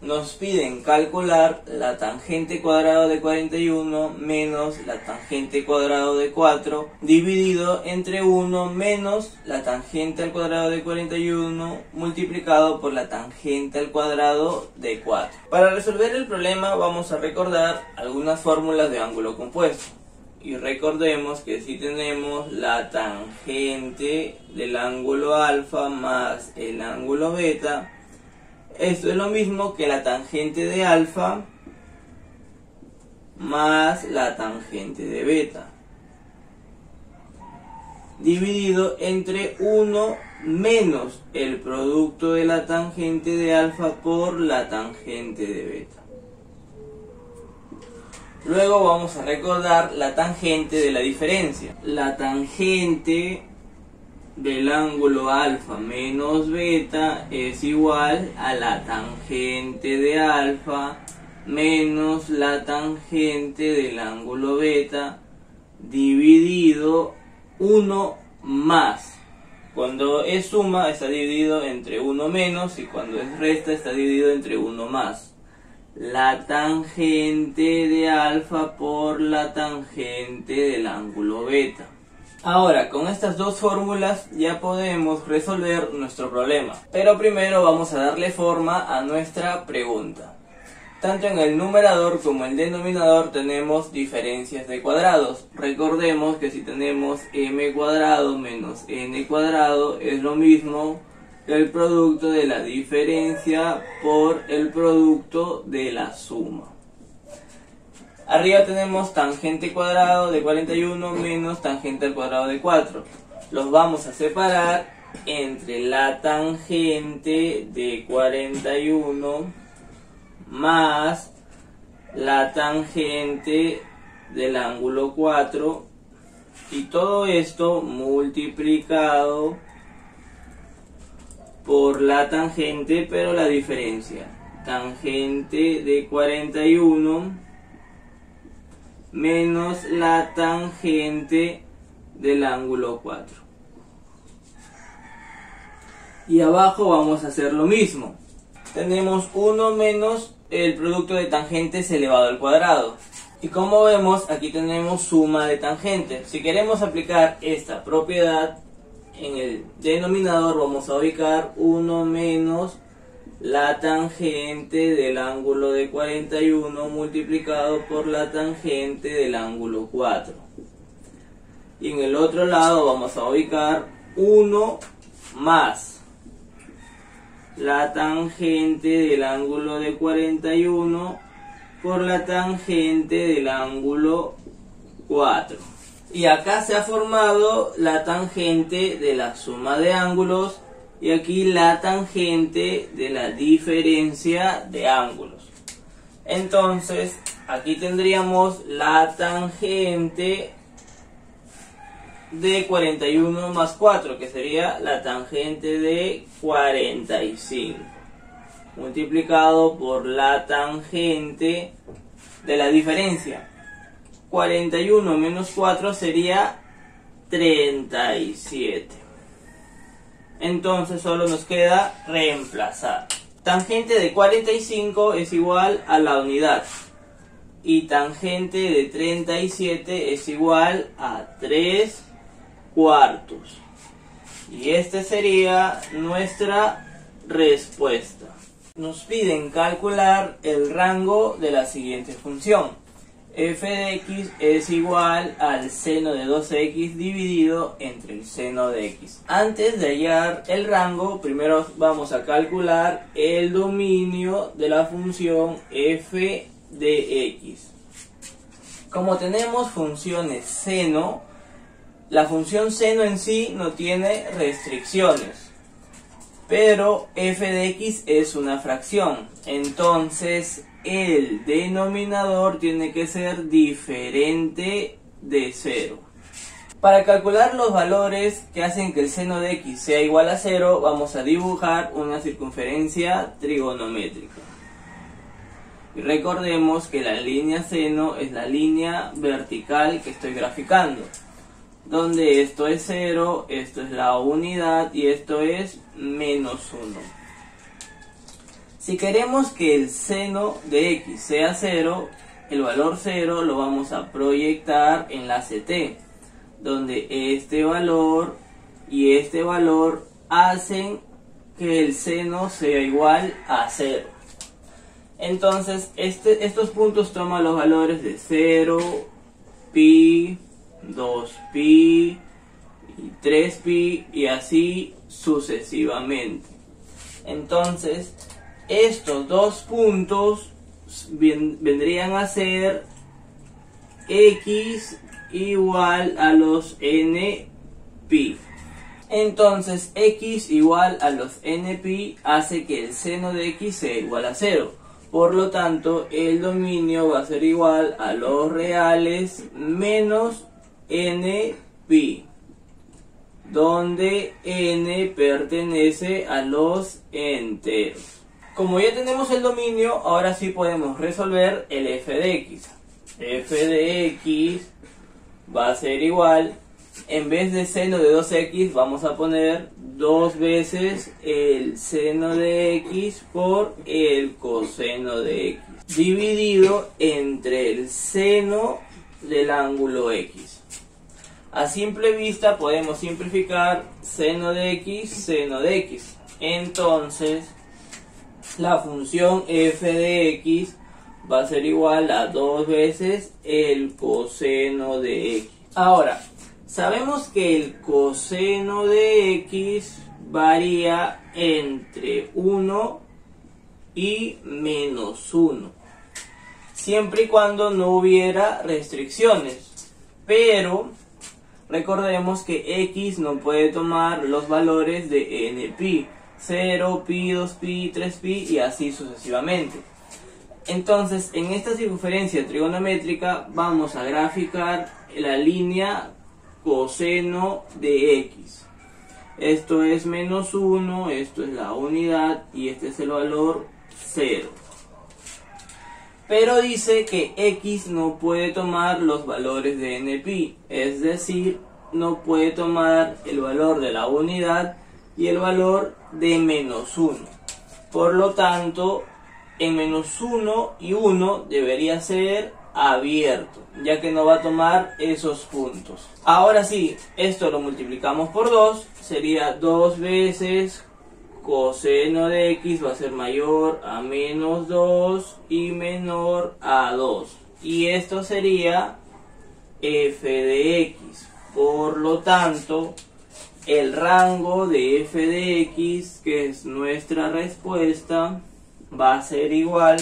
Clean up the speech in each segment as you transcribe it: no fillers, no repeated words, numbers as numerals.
Nos piden calcular la tangente cuadrada de 41 menos la tangente cuadrada de 4 dividido entre 1 menos la tangente al cuadrado de 41 multiplicado por la tangente al cuadrado de 4. Para resolver el problema vamos a recordar algunas fórmulas de ángulo compuesto. Y recordemos que si tenemos la tangente del ángulo alfa más el ángulo beta, esto es lo mismo que la tangente de alfa más la tangente de beta, dividido entre 1 menos el producto de la tangente de alfa por la tangente de beta. Luego vamos a recordar la tangente de la diferencia. La tangente del ángulo alfa menos beta es igual a la tangente de alfa menos la tangente del ángulo beta dividido 1 más. Cuando es suma está dividido entre 1 menos y cuando es resta está dividido entre 1 más. La tangente de alfa por la tangente del ángulo beta. Ahora, con estas dos fórmulas ya podemos resolver nuestro problema. Pero primero vamos a darle forma a nuestra pregunta. Tanto en el numerador como en el denominador tenemos diferencias de cuadrados. Recordemos que si tenemos m cuadrado menos n cuadrado es lo mismo que el producto de la diferencia por el producto de la suma. Arriba tenemos tangente cuadrado de 41 menos tangente al cuadrado de 4. Los vamos a separar entre la tangente de 41 más la tangente del ángulo 4 y todo esto multiplicado por la tangente, pero la diferencia. Tangente de 41 menos la tangente del ángulo 4. Y abajo vamos a hacer lo mismo. Tenemos 1 menos el producto de tangentes elevado al cuadrado. Y como vemos, aquí tenemos suma de tangentes. Si queremos aplicar esta propiedad, en el denominador vamos a ubicar 1 menos la tangente del ángulo de 41 multiplicado por la tangente del ángulo 4. Y en el otro lado vamos a ubicar 1 más la tangente del ángulo de 41 por la tangente del ángulo 4. Y acá se ha formado la tangente de la suma de ángulos y aquí la tangente de la diferencia de ángulos. Entonces aquí tendríamos la tangente de 41 más 4, que sería la tangente de 45, multiplicado por la tangente de la diferencia. 41 menos 4 sería 37. Entonces solo nos queda reemplazar. Tangente de 45 es igual a la unidad. Y tangente de 37 es igual a 3 cuartos. Y esta sería nuestra respuesta. Nos piden calcular el rango de la siguiente función. F de x es igual al seno de 2x dividido entre el seno de x. Antes de hallar el rango, primero vamos a calcular el dominio de la función f de x. Como tenemos funciones seno, la función seno en sí no tiene restricciones, pero f de x es una fracción, entonces el denominador tiene que ser diferente de 0. Para calcular los valores que hacen que el seno de x sea igual a 0, vamos a dibujar una circunferencia trigonométrica. Y recordemos que la línea seno es la línea vertical que estoy graficando, donde esto es 0, esto es la unidad y esto es menos 1. Si queremos que el seno de x sea 0, el valor 0 lo vamos a proyectar en la CT, donde este valor y este valor hacen que el seno sea igual a 0. Entonces estos puntos toman los valores de 0, pi, 2pi y 3pi y así sucesivamente. Entonces estos dos puntos vendrían a ser x igual a los npi. Entonces x igual a los npi hace que el seno de x sea igual a 0. Por lo tanto, el dominio va a ser igual a los reales menos npi, donde n pertenece a los enteros. Como ya tenemos el dominio, ahora sí podemos resolver el f de x. F de x va a ser igual, en vez de seno de 2x vamos a poner 2 veces el seno de x por el coseno de x, dividido entre el seno del ángulo x. A simple vista podemos simplificar seno de x, seno de x. Entonces la función f de x va a ser igual a 2 veces el coseno de x. Ahora, sabemos que el coseno de x varía entre 1 y menos 1, siempre y cuando no hubiera restricciones. Pero recordemos que x no puede tomar los valores de npi, 0, pi, 2pi, 3pi y así sucesivamente. Entonces, en esta circunferencia trigonométrica vamos a graficar la línea coseno de x. Esto es menos 1, esto es la unidad y este es el valor 0. Pero dice que x no puede tomar los valores de npi, es decir, no puede tomar el valor de la unidad y el valor de menos 1. Por lo tanto, en menos 1 y 1 debería ser abierto, ya que no va a tomar esos puntos. Ahora sí, esto lo multiplicamos por 2, sería 2 veces coseno de x va a ser mayor a menos 2 y menor a 2. Y esto sería f de x. Por lo tanto, el rango de f de x, que es nuestra respuesta, va a ser igual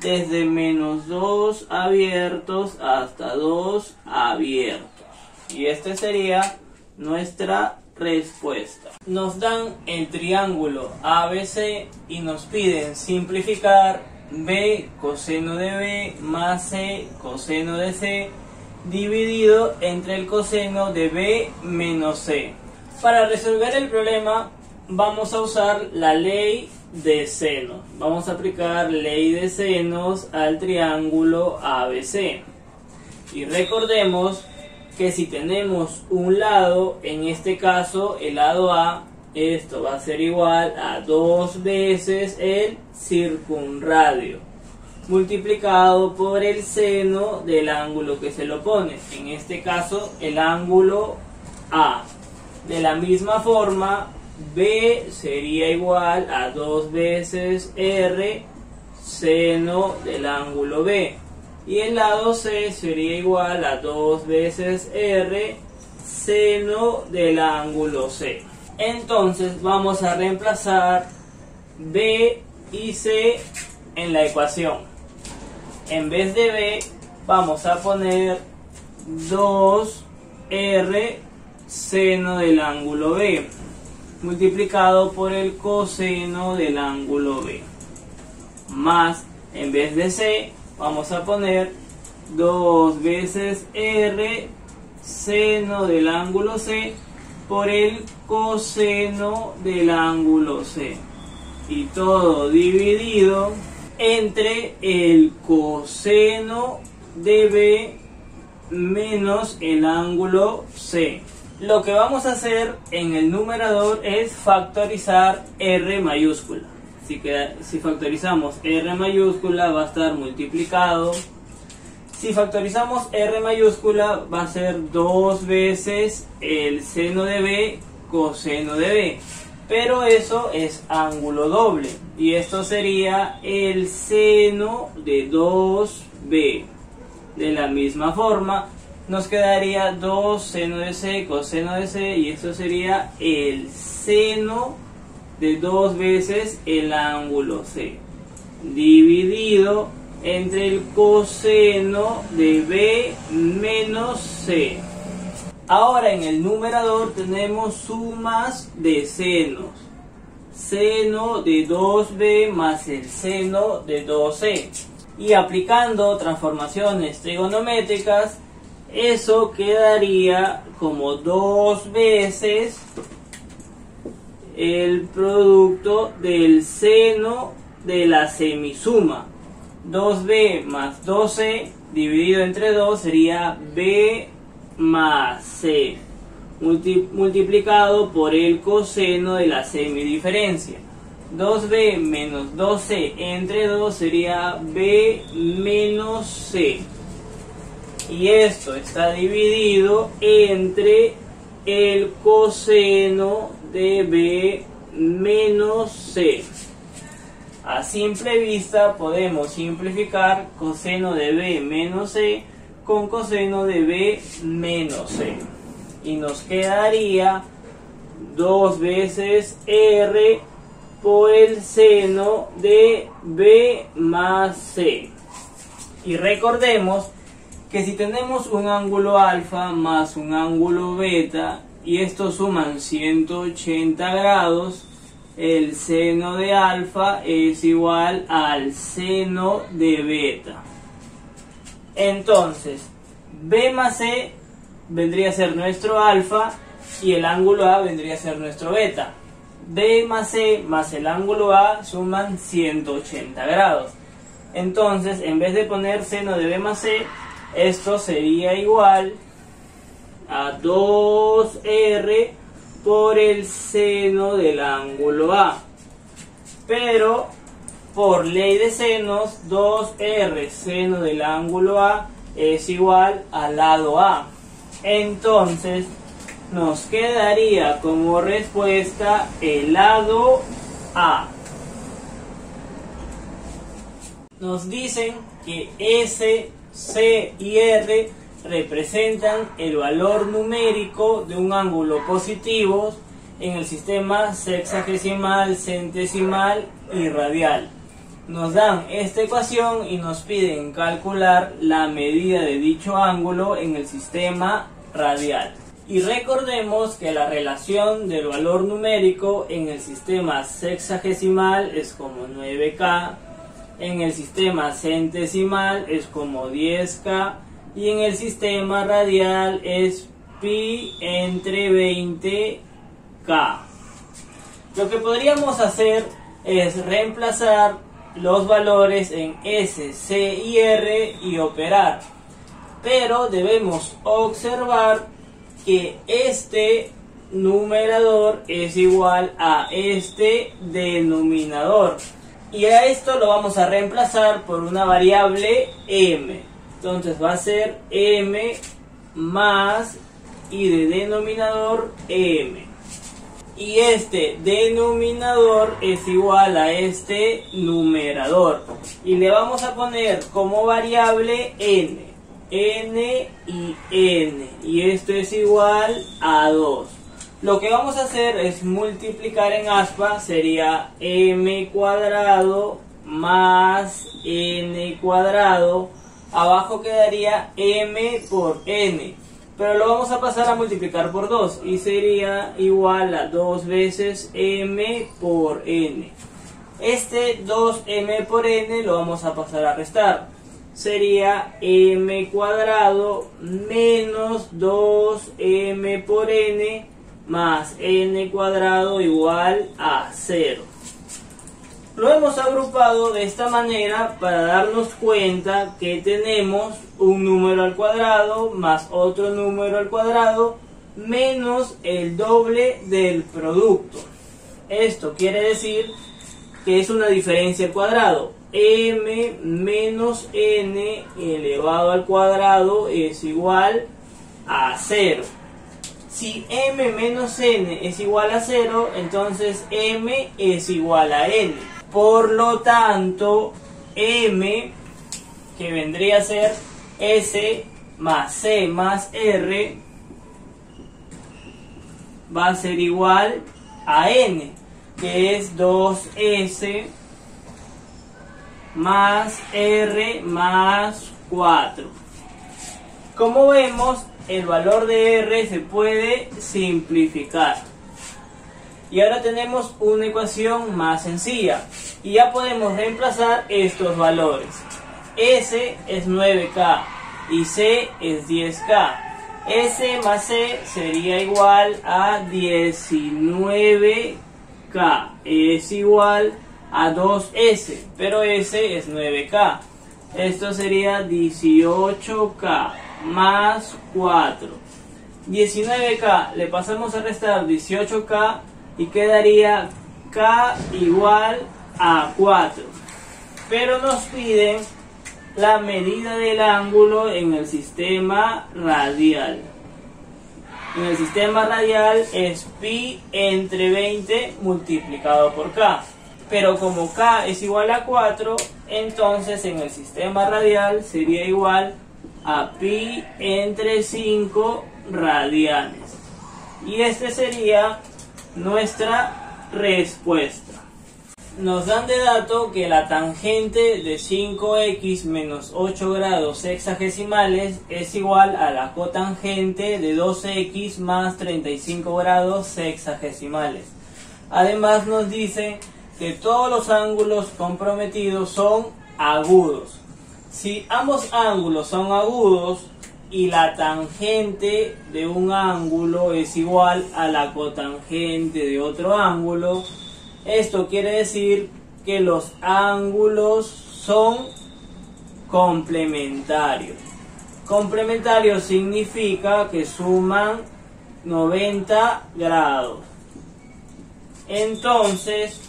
desde menos 2 abiertos hasta 2 abiertos. Y este sería nuestra respuesta. Nos dan el triángulo ABC y nos piden simplificar b coseno de b más c coseno de c dividido entre el coseno de b menos c. Para resolver el problema vamos a usar la ley de seno. Vamos a aplicar ley de senos al triángulo ABC. Y recordemos que si tenemos un lado, en este caso el lado A, esto va a ser igual a 2 veces el circunradio multiplicado por el seno del ángulo que se lo opone, en este caso el ángulo A. De la misma forma, B sería igual a 2 veces R seno del ángulo B. Y el lado C sería igual a 2 veces R seno del ángulo C. Entonces vamos a reemplazar B y C en la ecuación. En vez de B vamos a poner 2R seno del ángulo B multiplicado por el coseno del ángulo B, más, en vez de C vamos a poner 2 veces R seno del ángulo C por el coseno del ángulo C, y todo dividido entre el coseno de B menos el ángulo C. Lo que vamos a hacer en el numerador es factorizar R mayúscula. Si factorizamos R mayúscula va a estar multiplicado. Si factorizamos R mayúscula va a ser 2 veces el seno de B coseno de B. Pero eso es ángulo doble. Y esto sería el seno de 2B. De la misma forma, nos quedaría 2 seno de C coseno de C. Y esto sería el seno de 2 veces el ángulo C. Dividido entre el coseno de B menos C. Ahora en el numerador tenemos sumas de senos. Seno de 2B más el seno de 2C. Y aplicando transformaciones trigonométricas, eso quedaría como 2 veces el producto del seno de la semisuma. 2B más 2C dividido entre 2 sería B más C multiplicado por el coseno de la semidiferencia. 2B menos 2C entre 2 sería B menos C. Y esto está dividido entre el coseno de B menos C. A simple vista podemos simplificar coseno de B menos C con coseno de B menos C. Y nos quedaría 2 veces R por el seno de B más C. Y recordemos que si tenemos un ángulo alfa más un ángulo beta y estos suman 180 grados, el seno de alfa es igual al seno de beta. Entonces, B más C vendría a ser nuestro alfa y el ángulo A vendría a ser nuestro beta. B más C más el ángulo A suman 180 grados. Entonces, en vez de poner seno de B más C, esto sería igual a 2R por el seno del ángulo A. Pero por ley de senos, 2R seno del ángulo A es igual al lado A. Entonces nos quedaría como respuesta el lado A. Nos dicen que S, C y R representan el valor numérico de un ángulo positivo en el sistema sexagesimal, centesimal y radial. Nos dan esta ecuación y nos piden calcular la medida de dicho ángulo en el sistema radial. Y recordemos que la relación del valor numérico en el sistema sexagesimal es como 9K, en el sistema centesimal es como 10K y en el sistema radial es pi entre 20K. Lo que podríamos hacer es reemplazar los valores en S, C y R y operar. Pero debemos observar que este numerador es igual a este denominador. Y a esto lo vamos a reemplazar por una variable m. Entonces va a ser m más y de denominador m. Y este denominador es igual a este numerador. Y le vamos a poner como variable n. N y n. Y esto es igual a 2. Lo que vamos a hacer es multiplicar en aspa. Sería m cuadrado más n cuadrado. Abajo quedaría m por n. Pero lo vamos a pasar a multiplicar por 2 y sería igual a 2 veces m por n. Este 2m por n lo vamos a pasar a restar. Sería m cuadrado menos 2m por n más n cuadrado igual a 0. Lo hemos agrupado de esta manera para darnos cuenta que tenemos un número al cuadrado más otro número al cuadrado menos el doble del producto. Esto quiere decir que es una diferencia al cuadrado. M menos n elevado al cuadrado es igual a 0. Si m menos n es igual a 0, entonces m es igual a n. Por lo tanto, m, que vendría a ser s más c más r, va a ser igual a n, que es 2s más r más 4. Como vemos, el valor de r se puede simplificar. Y ahora tenemos una ecuación más sencilla. Y ya podemos reemplazar estos valores. S es 9K y C es 10K. S más C sería igual a 19K. Es igual a 2S, pero S es 9K. Esto sería 18K más 4. 19K le pasamos a restar 18K y quedaría K igual a 4. Pero nos piden la medida del ángulo en el sistema radial. En el sistema radial es pi entre 20 multiplicado por K. Pero como K es igual a 4, entonces en el sistema radial sería igual a pi entre 5 radianes. Y este sería nuestra respuesta. Nos dan de dato que la tangente de 5x menos 8 grados sexagesimales es igual a la cotangente de 2x más 35 grados sexagesimales. Además nos dice que todos los ángulos comprometidos son agudos. Si ambos ángulos son agudos y la tangente de un ángulo es igual a la cotangente de otro ángulo, esto quiere decir que los ángulos son complementarios. Complementarios significa que suman 90 grados. Entonces,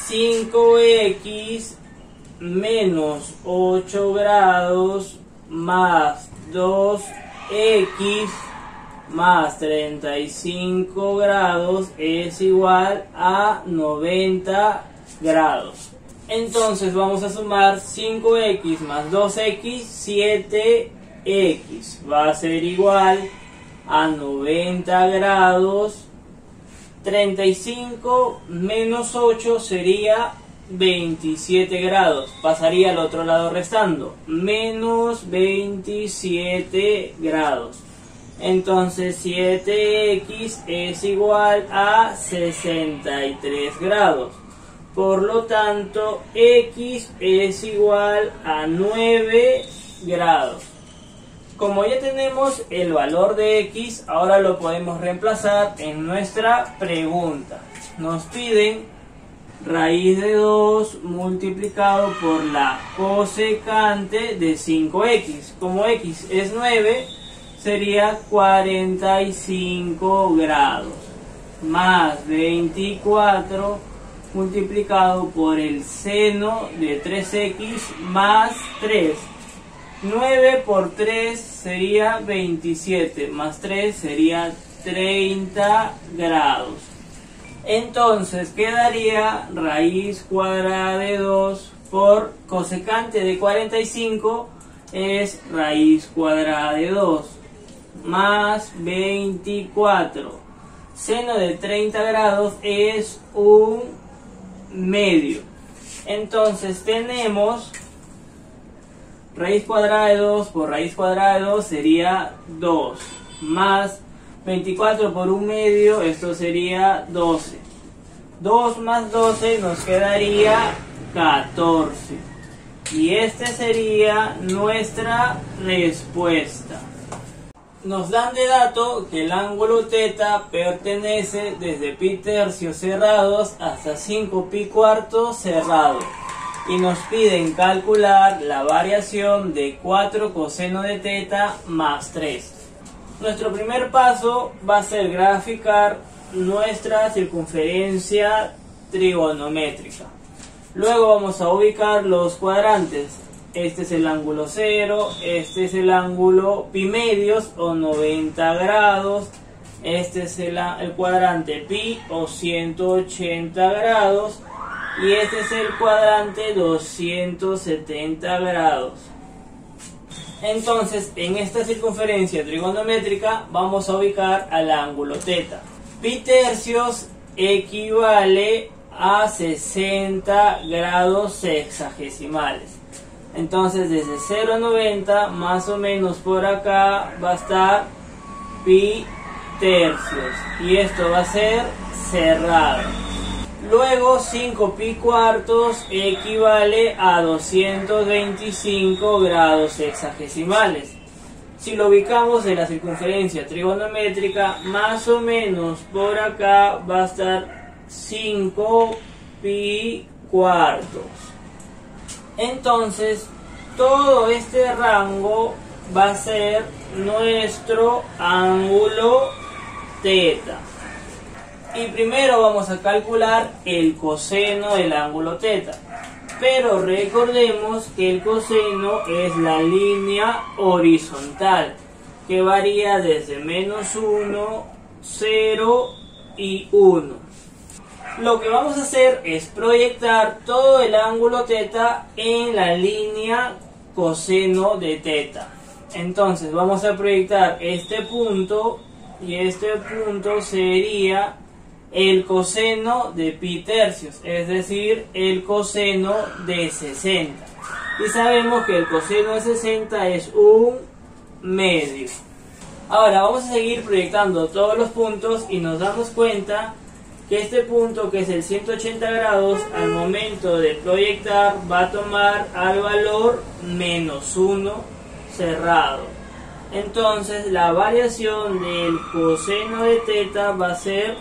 5x menos 8 grados más 2x más 35 grados es igual a 90 grados. Entonces vamos a sumar 5x más 2x, 7x. Va a ser igual a 90 grados. 35 menos 8 sería 27 grados. Pasaría al otro lado restando. Menos 27 grados. Entonces 7x es igual a 63 grados. Por lo tanto, x es igual a 9 grados. Como ya tenemos el valor de x, ahora lo podemos reemplazar en nuestra pregunta. Nos piden raíz de 2 multiplicado por la cosecante de 5x. Como x es 9, sería 45 grados. Más 24 multiplicado por el seno de 3x más 3. 9 por 3 sería 27, más 3 sería 30 grados. Entonces quedaría raíz cuadrada de 2 por cosecante de 45 es raíz cuadrada de 2 más 24. Seno de 30 grados es 1/2. Entonces tenemos raíz cuadrada de 2 por raíz cuadrada de 2 sería 2, más 24 por 1/2, esto sería 12. 2 más 12 nos quedaría 14. Y este sería nuestra respuesta. Nos dan de dato que el ángulo θ pertenece desde pi tercios cerrados hasta 5 pi cuartos cerrados. Y nos piden calcular la variación de 4 coseno de θ más 3. Nuestro primer paso va a ser graficar nuestra circunferencia trigonométrica. Luego vamos a ubicar los cuadrantes. Este es el ángulo 0, este es el ángulo pi medios o 90 grados, este es el cuadrante pi o 180 grados y este es el cuadrante 270 grados. Entonces, en esta circunferencia trigonométrica vamos a ubicar al ángulo θ. Pi tercios equivale a 60 grados sexagesimales. Entonces, desde 0 a 90, más o menos por acá va a estar pi tercios. Y esto va a ser cerrado. Luego 5 pi cuartos equivale a 225 grados sexagesimales. Si lo ubicamos en la circunferencia trigonométrica, más o menos por acá va a estar 5 pi cuartos. Entonces, todo este rango va a ser nuestro ángulo θ. Y primero vamos a calcular el coseno del ángulo θ. Pero recordemos que el coseno es la línea horizontal, que varía desde menos 1, 0 y 1. Lo que vamos a hacer es proyectar todo el ángulo θ en la línea coseno de θ. Entonces vamos a proyectar este punto y este punto sería el coseno de pi tercios, es decir, el coseno de 60. Y sabemos que el coseno de 60 es 1 medio. Ahora vamos a seguir proyectando todos los puntos y nos damos cuenta que este punto, que es el 180 grados, al momento de proyectar va a tomar al valor menos 1 cerrado. Entonces la variación del coseno de θ va a ser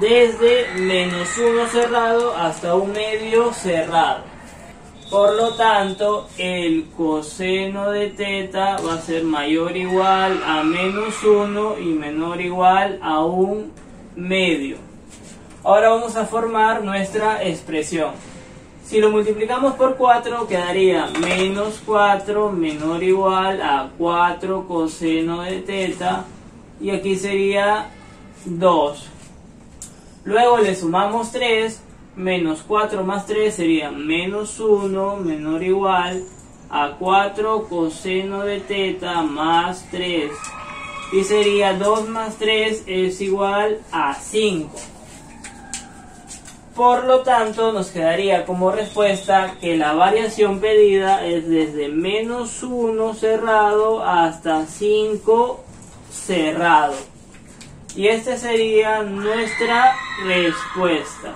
desde menos 1 cerrado hasta 1 medio cerrado. Por lo tanto, el coseno de θ va a ser mayor o igual a menos 1 y menor o igual a 1 medio. Ahora vamos a formar nuestra expresión. Si lo multiplicamos por 4 quedaría menos 4 menor o igual a 4 coseno de θ y aquí sería 2. Luego le sumamos 3, menos 4 más 3 sería menos 1 menor o igual a 4 coseno de θ más 3. Y sería 2 más 3 es igual a 5. Por lo tanto, nos quedaría como respuesta que la variación pedida es desde menos 1 cerrado hasta 5 cerrado. Y esta sería nuestra respuesta.